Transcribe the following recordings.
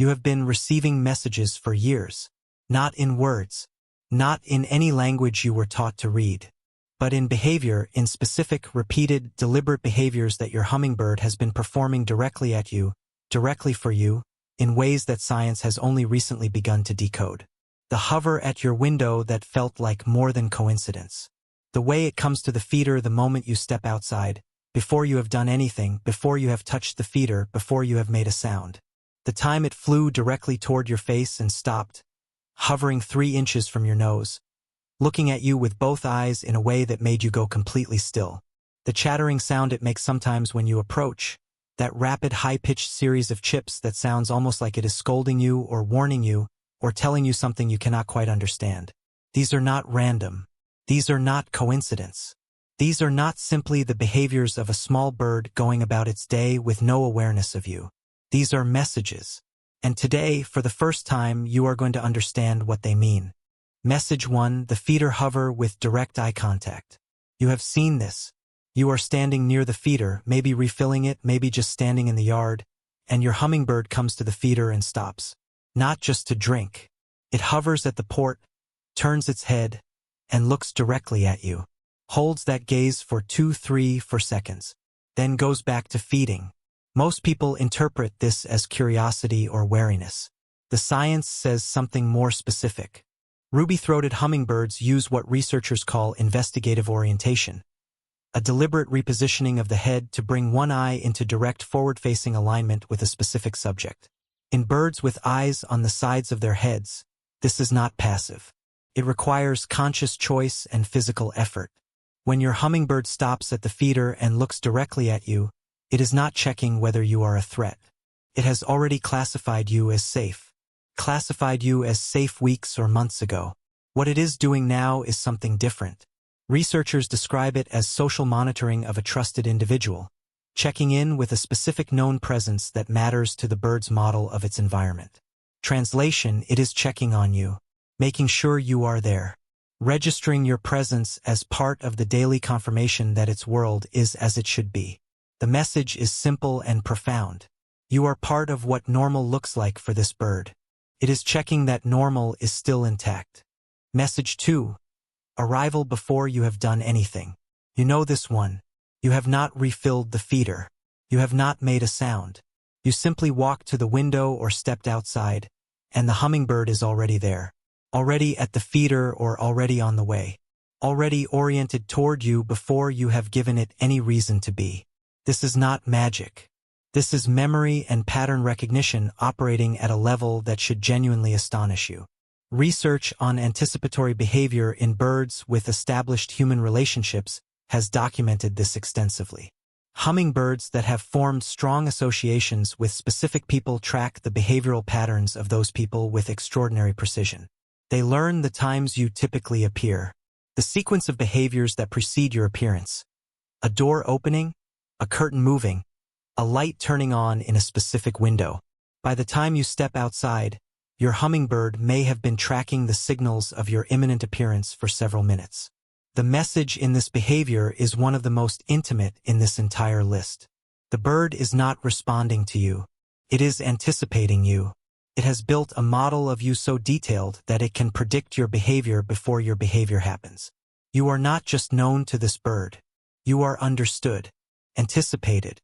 You have been receiving messages for years, not in words, not in any language you were taught to read, but in behavior, in specific, repeated, deliberate behaviors that your hummingbird has been performing directly at you, directly for you, in ways that science has only recently begun to decode. The hover at your window that felt like more than coincidence. The way it comes to the feeder the moment you step outside, before you have done anything, before you have touched the feeder, before you have made a sound. The time it flew directly toward your face and stopped, hovering 3 inches from your nose, looking at you with both eyes in a way that made you go completely still. The chattering sound it makes sometimes when you approach, that rapid high-pitched series of chips that sounds almost like it is scolding you or warning you or telling you something you cannot quite understand. These are not random. These are not coincidence. These are not simply the behaviors of a small bird going about its day with no awareness of you. These are messages. And today, for the first time, you are going to understand what they mean. Message 1, the feeder hover with direct eye contact. You have seen this. You are standing near the feeder, maybe refilling it, maybe just standing in the yard, and your hummingbird comes to the feeder and stops. Not just to drink. It hovers at the port, turns its head, and looks directly at you. Holds that gaze for 2-3 seconds, then goes back to feeding. Most people interpret this as curiosity or wariness. The science says something more specific. Ruby-throated hummingbirds use what researchers call investigative orientation, a deliberate repositioning of the head to bring one eye into direct forward-facing alignment with a specific subject. In birds with eyes on the sides of their heads, this is not passive. It requires conscious choice and physical effort. When your hummingbird stops at the feeder and looks directly at you, it is not checking whether you are a threat. It has already classified you as safe. Classified you as safe weeks or months ago. What it is doing now is something different. Researchers describe it as social monitoring of a trusted individual, checking in with a specific known presence that matters to the bird's model of its environment. Translation, it is checking on you, making sure you are there, registering your presence as part of the daily confirmation that its world is as it should be. The message is simple and profound. You are part of what normal looks like for this bird. It is checking that normal is still intact. Message 2. Arrival before you have done anything. You know this one. You have not refilled the feeder. You have not made a sound. You simply walked to the window or stepped outside, and the hummingbird is already there. Already at the feeder or already on the way. Already oriented toward you before you have given it any reason to be. This is not magic. This is memory and pattern recognition operating at a level that should genuinely astonish you. Research on anticipatory behavior in birds with established human relationships has documented this extensively. Hummingbirds that have formed strong associations with specific people track the behavioral patterns of those people with extraordinary precision. They learn the times you typically appear, the sequence of behaviors that precede your appearance. A door opening, a curtain moving, a light turning on in a specific window. By the time you step outside, your hummingbird may have been tracking the signals of your imminent appearance for several minutes. The message in this behavior is one of the most intimate in this entire list. The bird is not responding to you. It is anticipating you. It has built a model of you so detailed that it can predict your behavior before your behavior happens. You are not just known to this bird. You are understood, anticipated,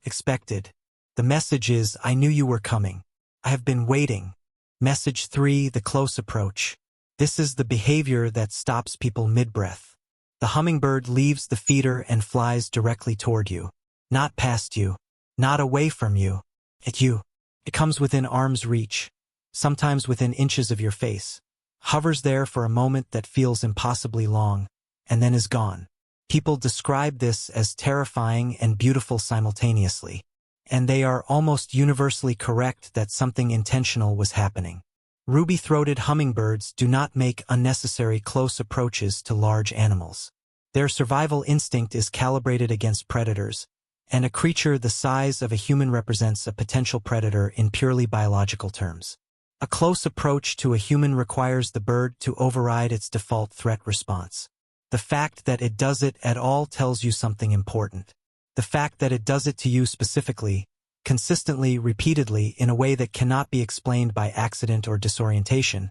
expected. The message is, I knew you were coming. I have been waiting. Message 3, the close approach. This is the behavior that stops people mid-breath. The hummingbird leaves the feeder and flies directly toward you. Not past you. Not away from you. At you. It comes within arm's reach, sometimes within inches of your face, hovers there for a moment that feels impossibly long, and then is gone. People describe this as terrifying and beautiful simultaneously, and they are almost universally correct that something intentional was happening. Ruby-throated hummingbirds do not make unnecessary close approaches to large animals. Their survival instinct is calibrated against predators, and a creature the size of a human represents a potential predator in purely biological terms. A close approach to a human requires the bird to override its default threat response. The fact that it does it at all tells you something important. The fact that it does it to you specifically, consistently, repeatedly, in a way that cannot be explained by accident or disorientation,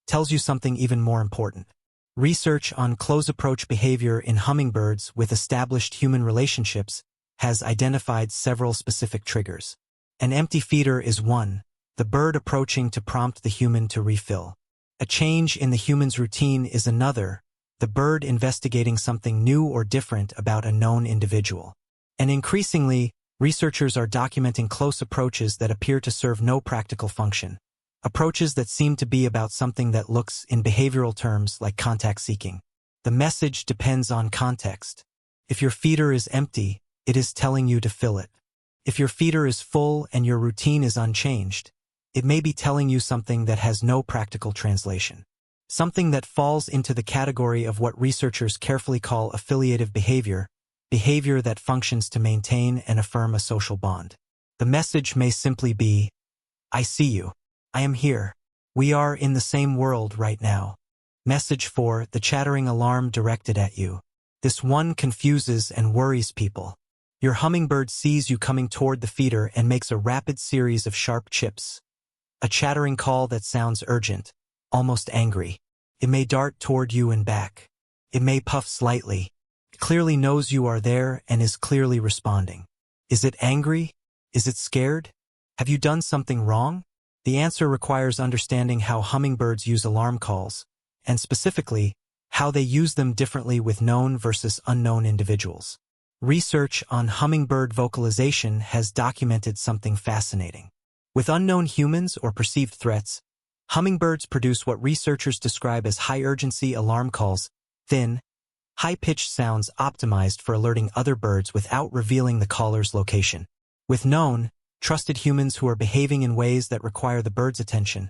tells you something even more important. Research on close-approach behavior in hummingbirds with established human relationships has identified several specific triggers. An empty feeder is one, the bird approaching to prompt the human to refill. A change in the human's routine is another, the bird investigating something new or different about a known individual. And increasingly, researchers are documenting close approaches that appear to serve no practical function. Approaches that seem to be about something that looks, in behavioral terms, like contact seeking. The message depends on context. If your feeder is empty, it is telling you to fill it. If your feeder is full and your routine is unchanged, it may be telling you something that has no practical translation. Something that falls into the category of what researchers carefully call affiliative behavior, behavior that functions to maintain and affirm a social bond. The message may simply be, I see you. I am here. We are in the same world right now. Message 4, the chattering alarm directed at you. This one confuses and worries people. Your hummingbird sees you coming toward the feeder and makes a rapid series of sharp chips. A chattering call that sounds urgent, almost angry. It may dart toward you and back. It may puff slightly. It clearly knows you are there and is clearly responding. Is it angry? Is it scared? Have you done something wrong? The answer requires understanding how hummingbirds use alarm calls, and specifically, how they use them differently with known versus unknown individuals. Research on hummingbird vocalization has documented something fascinating. With unknown humans or perceived threats, hummingbirds produce what researchers describe as high-urgency alarm calls, thin, high-pitched sounds optimized for alerting other birds without revealing the caller's location. With known, trusted humans who are behaving in ways that require the bird's attention,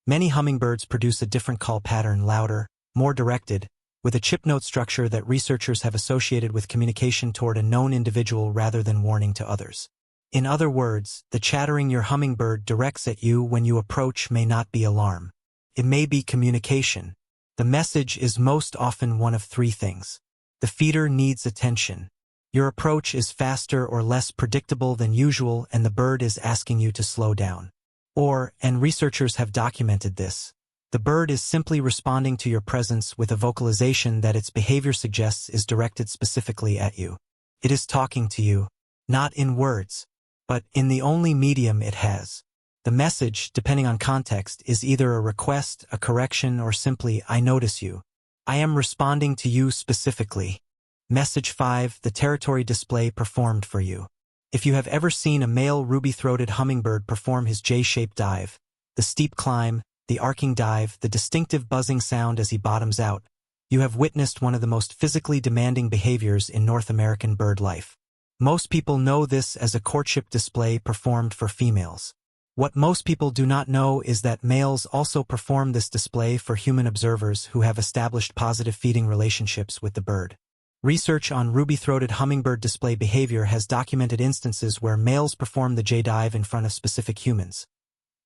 many hummingbirds produce a different call pattern, louder, more directed, with a chip note structure that researchers have associated with communication toward a known individual rather than warning to others. In other words, the chattering your hummingbird directs at you when you approach may not be alarm. It may be communication. The message is most often one of three things. The feeder needs attention. Your approach is faster or less predictable than usual and the bird is asking you to slow down. Or, and researchers have documented this, the bird is simply responding to your presence with a vocalization that its behavior suggests is directed specifically at you. It is talking to you, not in words, but in the only medium it has. The message, depending on context, is either a request, a correction, or simply, I notice you. I am responding to you specifically. Message 5, the territory display performed for you. If you have ever seen a male ruby-throated hummingbird perform his J-shaped dive, the steep climb, the arcing dive, the distinctive buzzing sound as he bottoms out, you have witnessed one of the most physically demanding behaviors in North American bird life. Most people know this as a courtship display performed for females. What most people do not know is that males also perform this display for human observers who have established positive feeding relationships with the bird. Research on ruby-throated hummingbird display behavior has documented instances where males perform the J-dive in front of specific humans.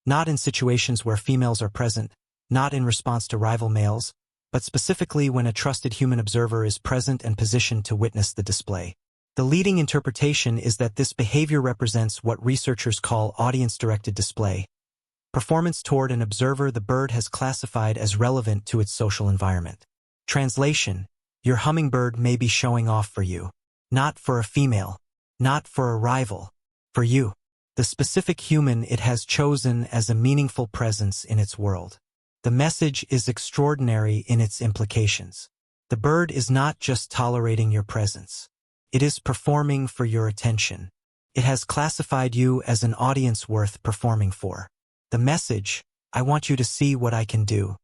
Not in situations where females are present, not in response to rival males, but specifically when a trusted human observer is present and positioned to witness the display. The leading interpretation is that this behavior represents what researchers call audience-directed display, performance toward an observer the bird has classified as relevant to its social environment. Translation: your hummingbird may be showing off for you. Not for a female. Not for a rival. For you. The specific human it has chosen as a meaningful presence in its world. The message is extraordinary in its implications. The bird is not just tolerating your presence. It is performing for your attention. It has classified you as an audience worth performing for. The message: I want you to see what I can do.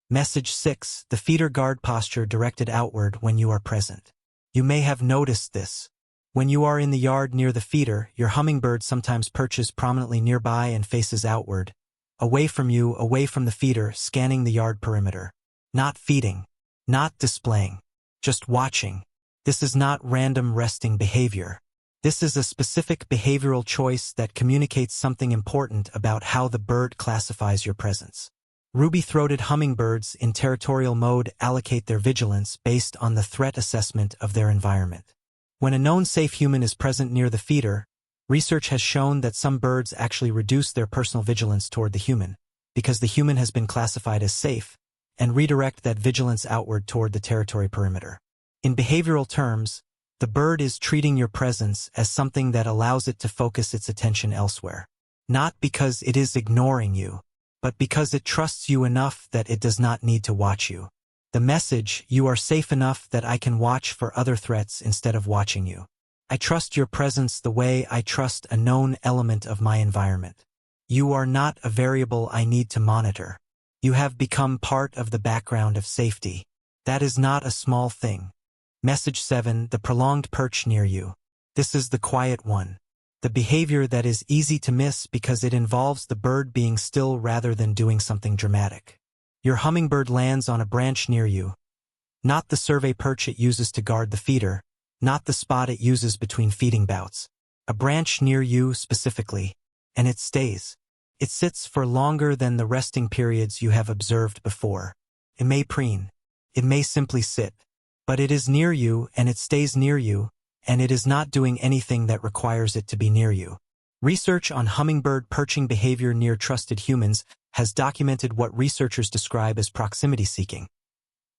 Message 6, the feeder guard posture directed outward when you are present. You may have noticed this. When you are in the yard near the feeder, your hummingbird sometimes perches prominently nearby and faces outward, away from you, away from the feeder, scanning the yard perimeter. Not feeding. Not displaying. Just watching. This is not random resting behavior. This is a specific behavioral choice that communicates something important about how the bird classifies your presence. Ruby-throated hummingbirds in territorial mode allocate their vigilance based on the threat assessment of their environment. When a known safe human is present near the feeder, Research has shown that some birds actually reduce their personal vigilance toward the human, because the human has been classified as safe, and redirect that vigilance outward toward the territory perimeter. In behavioral terms, the bird is treating your presence as something that allows it to focus its attention elsewhere. Not because it is ignoring you, but because it trusts you enough that it does not need to watch you. The message, you are safe enough that I can watch for other threats instead of watching you. I trust your presence the way I trust a known element of my environment. You are not a variable I need to monitor. You have become part of the background of safety. That is not a small thing. Message 7, the prolonged perch near you. This is the quiet one. The behavior that is easy to miss because it involves the bird being still rather than doing something dramatic. Your hummingbird lands on a branch near you. Not the survey perch it uses to guard the feeder, not the spot it uses between feeding bouts. A branch near you specifically, and it stays. It sits for longer than the resting periods you have observed before. It may preen. It may simply sit. But it is near you and it stays near you, and it is not doing anything that requires it to be near you. Research on hummingbird perching behavior near trusted humans has documented what researchers describe as proximity seeking,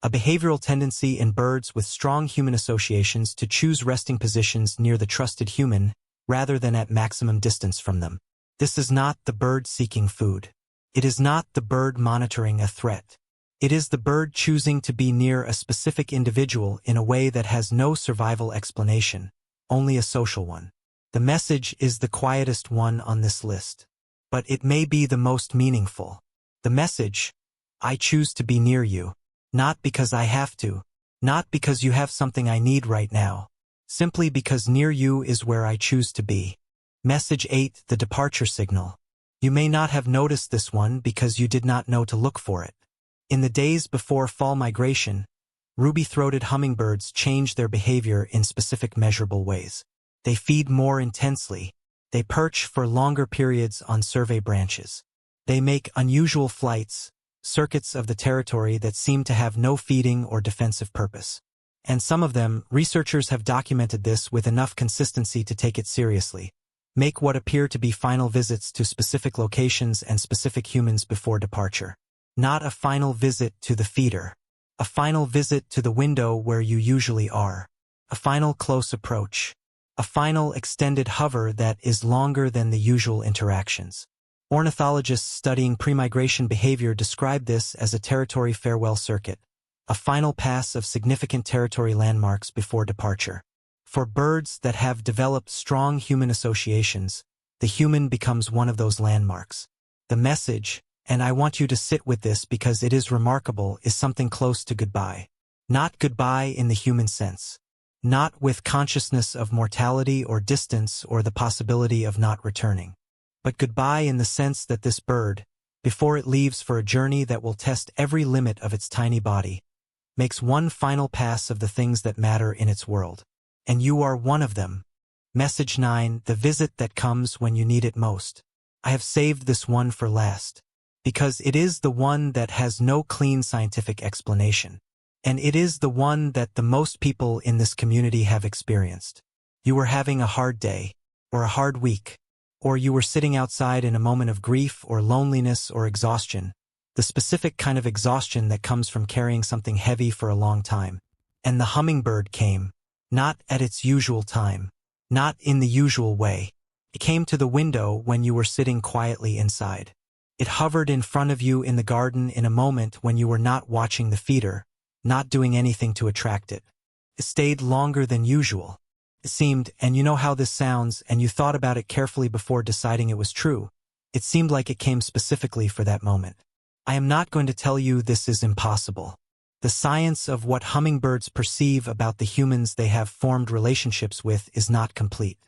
a behavioral tendency in birds with strong human associations to choose resting positions near the trusted human rather than at maximum distance from them. This is not the bird seeking food. It is not the bird monitoring a threat. It is the bird choosing to be near a specific individual in a way that has no survival explanation, only a social one. The message is the quietest one on this list, but it may be the most meaningful. The message, I choose to be near you, not because I have to, not because you have something I need right now, simply because near you is where I choose to be. Message 8, the departure signal. You may not have noticed this one because you did not know to look for it. In the days before fall migration, ruby-throated hummingbirds change their behavior in specific measurable ways. They feed more intensely. They perch for longer periods on survey branches. They make unusual flights, circuits of the territory that seem to have no feeding or defensive purpose. And some of them, researchers have documented this with enough consistency to take it seriously. Make what appear to be final visits to specific locations and specific humans before departure. Not a final visit to the feeder. A final visit to the window where you usually are. A final close approach. A final extended hover that is longer than the usual interactions. Ornithologists studying pre-migration behavior describe this as a territory farewell circuit, a final pass of significant territory landmarks before departure. For birds that have developed strong human associations, the human becomes one of those landmarks. The message, and I want you to sit with this because it is remarkable, is something close to goodbye. Not goodbye in the human sense. Not with consciousness of mortality or distance or the possibility of not returning. But goodbye in the sense that this bird, before it leaves for a journey that will test every limit of its tiny body, makes one final pass of the things that matter in its world. And you are one of them. Message 9, the visit that comes when you need it most. I have saved this one for last, because it is the one that has no clean scientific explanation. And it is the one that the most people in this community have experienced. You were having a hard day, or a hard week, or you were sitting outside in a moment of grief or loneliness or exhaustion, the specific kind of exhaustion that comes from carrying something heavy for a long time. And the hummingbird came, not at its usual time, not in the usual way. It came to the window when you were sitting quietly inside. It hovered in front of you in the garden in a moment when you were not watching the feeder, not doing anything to attract it. It stayed longer than usual. It seemed, and you know how this sounds, and you thought about it carefully before deciding it was true, it seemed like it came specifically for that moment. I am not going to tell you this is impossible. The science of what hummingbirds perceive about the humans they have formed relationships with is not complete.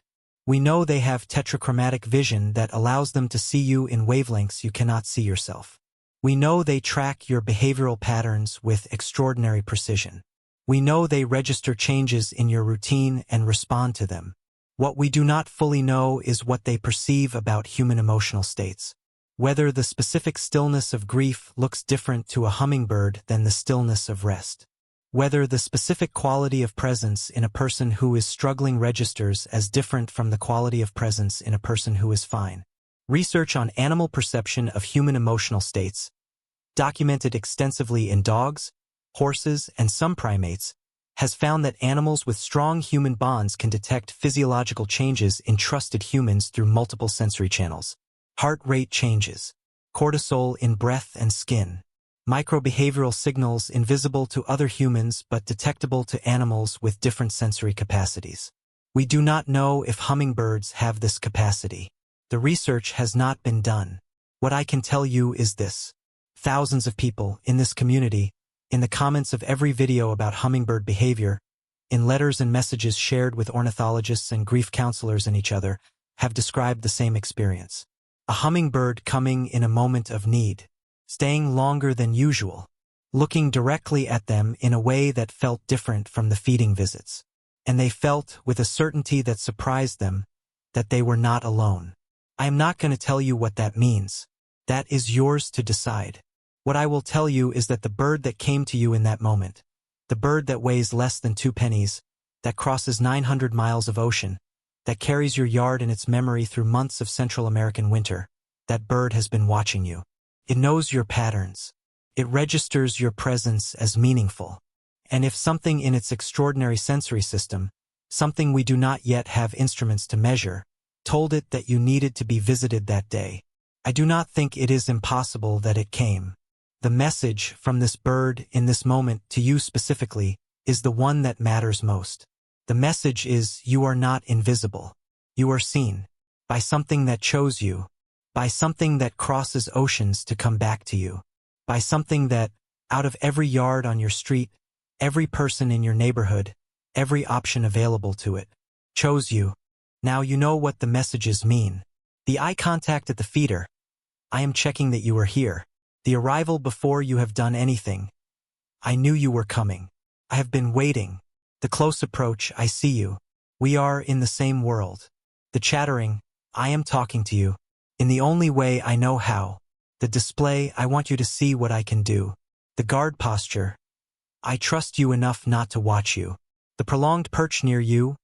We know they have tetrachromatic vision that allows them to see you in wavelengths you cannot see yourself. We know they track your behavioral patterns with extraordinary precision. We know they register changes in your routine and respond to them. What we do not fully know is what they perceive about human emotional states. Whether the specific stillness of grief looks different to a hummingbird than the stillness of rest. Whether the specific quality of presence in a person who is struggling registers as different from the quality of presence in a person who is fine. Research on animal perception of human emotional states, documented extensively in dogs, horses, and some primates, has found that animals with strong human bonds can detect physiological changes in trusted humans through multiple sensory channels. Heart rate changes, cortisol in breath and skin, microbehavioral signals invisible to other humans but detectable to animals with different sensory capacities. We do not know if hummingbirds have this capacity. The research has not been done. What I can tell you is this. Thousands of people in this community, in the comments of every video about hummingbird behavior, in letters and messages shared with ornithologists and grief counselors and each other, have described the same experience. A hummingbird coming in a moment of need, staying longer than usual, looking directly at them in a way that felt different from the feeding visits. And they felt, with a certainty that surprised them, that they were not alone. I am not going to tell you what that means. That is yours to decide. What I will tell you is that the bird that came to you in that moment, the bird that weighs less than 2 pennies, that crosses 900 miles of ocean, that carries your yard in its memory through months of Central American winter, that bird has been watching you. It knows your patterns. It registers your presence as meaningful. And if something in its extraordinary sensory system, something we do not yet have instruments to measure, told it that you needed to be visited that day, I do not think it is impossible that it came. The message from this bird in this moment to you specifically is the one that matters most. The message is you are not invisible. You are seen by something that chose you, by something that crosses oceans to come back to you, by something that, out of every yard on your street, every person in your neighborhood, every option available to it, chose you. Now you know what the messages mean. The eye contact at the feeder. I am checking that you are here. The arrival before you have done anything. I knew you were coming. I have been waiting. The close approach, I see you. We are in the same world. The chattering, I am talking to you. In the only way I know how. The display, I want you to see what I can do. The guard posture, I trust you enough not to watch you. The prolonged perch near you,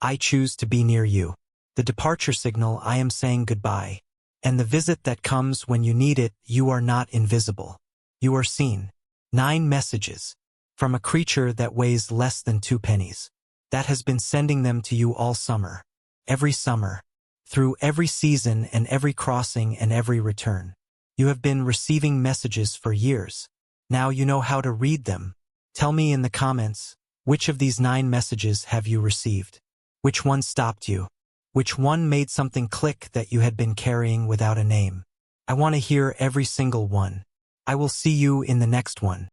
I choose to be near you. The departure signal, I am saying goodbye. And the visit that comes when you need it, you are not invisible. You are seen. 9 messages. From a creature that weighs less than 2 pennies. That has been sending them to you all summer. Every summer. Through every season and every crossing and every return. You have been receiving messages for years. Now you know how to read them. Tell me in the comments, which of these 9 messages have you received? Which one stopped you? Which one made something click that you had been carrying without a name? I want to hear every single one. I will see you in the next one.